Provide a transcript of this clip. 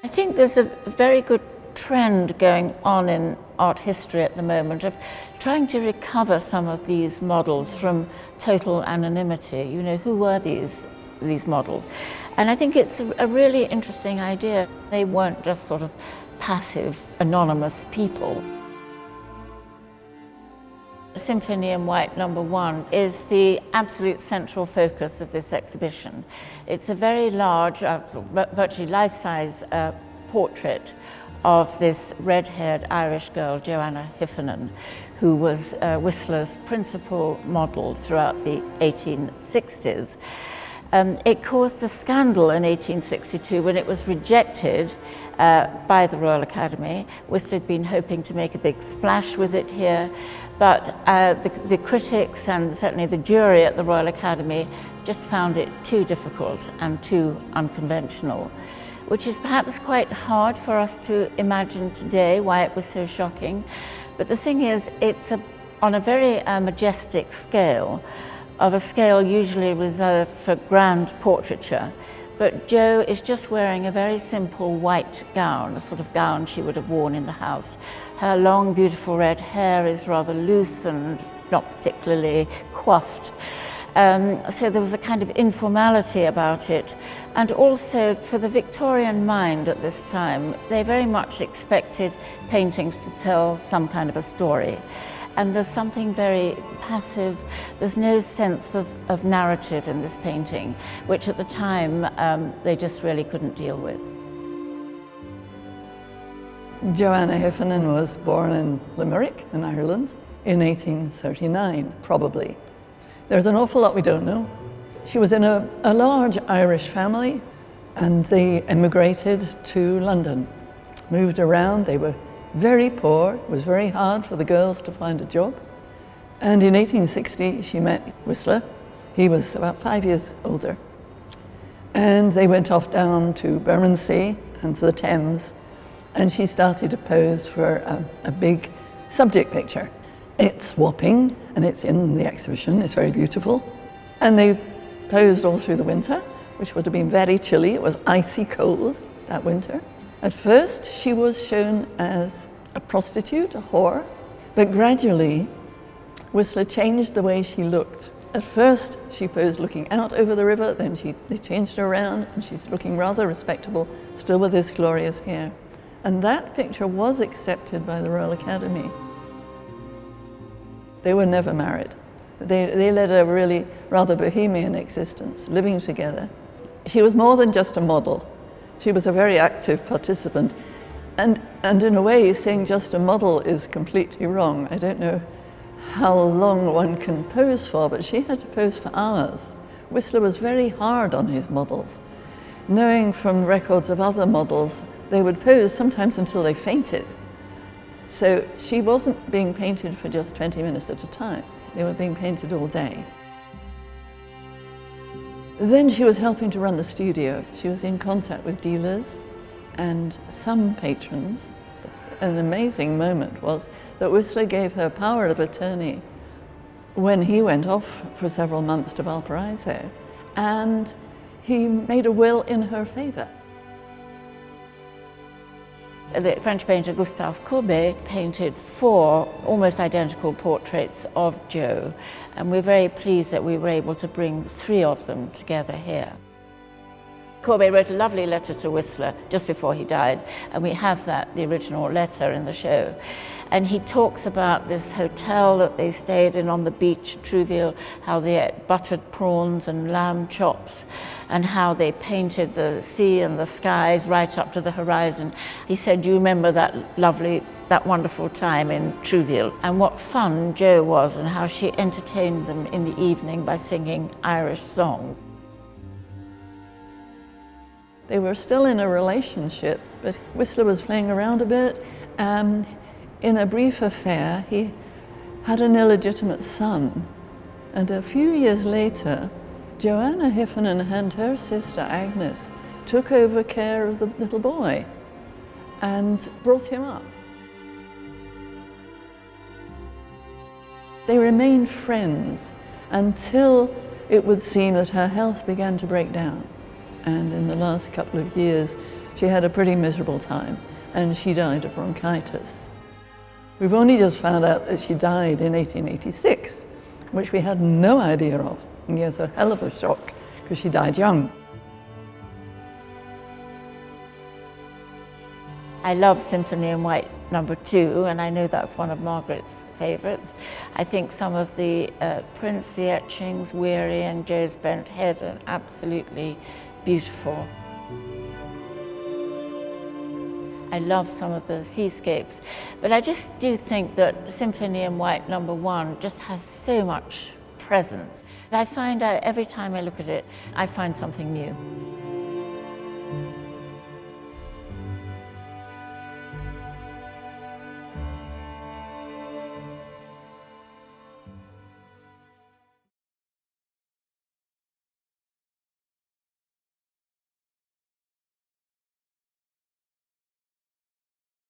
I think there's a very good trend going on in art history at the moment of trying to recover some of these models from total anonymity. You know, who were these models? And I think it's a really interesting idea. They weren't just sort of passive, anonymous people. Symphony in White #1 is the absolute central focus of this exhibition. It's a very large, virtually life-size portrait of this red-haired Irish girl, Joanna Hiffernan, who was Whistler's principal model throughout the 1860s. It caused a scandal in 1862 when it was rejected by the Royal Academy. Whistler had been hoping to make a big splash with it here, but the critics and certainly the jury at the Royal Academy just found it too difficult and too unconventional, which is perhaps quite hard for us to imagine today why it was so shocking. But the thing is, it's on a very majestic scale, of a scale usually reserved for grand portraiture. But Jo is just wearing a very simple white gown, a sort of gown she would have worn in the house. Her long, beautiful red hair is rather loose and not particularly coiffed. So there was a kind of informality about it. And also, for the Victorian mind at this time, they very much expected paintings to tell some kind of a story. And there's something very passive, there's no sense of narrative in this painting, which at the time they just really couldn't deal with. Joanna Hiffernan was born in Limerick in Ireland in 1839, probably. There's an awful lot we don't know. She was in a large Irish family, and they emigrated to London, moved around. They were very poor. It was very hard for the girls to find a job. And in 1860, she met Whistler. He was about 5 years older. And they went off down to Bermondsey and to the Thames, and she started to pose for a big subject picture. It's Wapping, and it's in the exhibition. It's very beautiful. And they posed all through the winter, which would have been very chilly. It was icy cold that winter. At first, she was shown as a prostitute, a whore, but gradually, Whistler changed the way she looked. At first, she posed looking out over the river, then they changed her around, and she's looking rather respectable, still with this glorious hair. And that picture was accepted by the Royal Academy. They were never married. They led a really rather bohemian existence, living together. She was more than just a model. She was a very active participant. And in a way, saying just a model is completely wrong. I don't know how long one can pose for, but she had to pose for hours. Whistler was very hard on his models. Knowing from records of other models, they would pose sometimes until they fainted. So she wasn't being painted for just 20 minutes at a time. They were being painted all day. Then she was helping to run the studio. She was in contact with dealers and some patrons. An amazing moment was that Whistler gave her power of attorney when he went off for several months to Valparaiso, and he made a will in her favor. The French painter Gustave Courbet painted 4 almost identical portraits of Jo, and we're very pleased that we were able to bring 3 of them together here. Courbet wrote a lovely letter to Whistler just before he died, and we have the original letter in the show. And he talks about this hotel that they stayed in on the beach at Trouville, how they ate buttered prawns and lamb chops, and how they painted the sea and the skies right up to the horizon. He said, "Do you remember that wonderful time in Trouville?" And what fun Jo was, and how she entertained them in the evening by singing Irish songs. They were still in a relationship, but Whistler was playing around a bit. In a brief affair, he had an illegitimate son. And a few years later, Joanna Hiffernan and her sister Agnes took over care of the little boy and brought him up. They remained friends until it would seem that her health began to break down. And in the last couple of years, She had a pretty miserable time, and she died of bronchitis. We've only just found out that she died in 1886, which we had no idea of. And it's a hell of a shock, because she died young. I love Symphony in White No. 2, and I know that's one of Margaret's favourites. I think some of the prints, the etchings, Weary and Joe's Bent Head are absolutely beautiful. I love some of the seascapes, but I just do think that Symphony in White No. 1 just has so much presence. I find out every time I look at it, I find something new.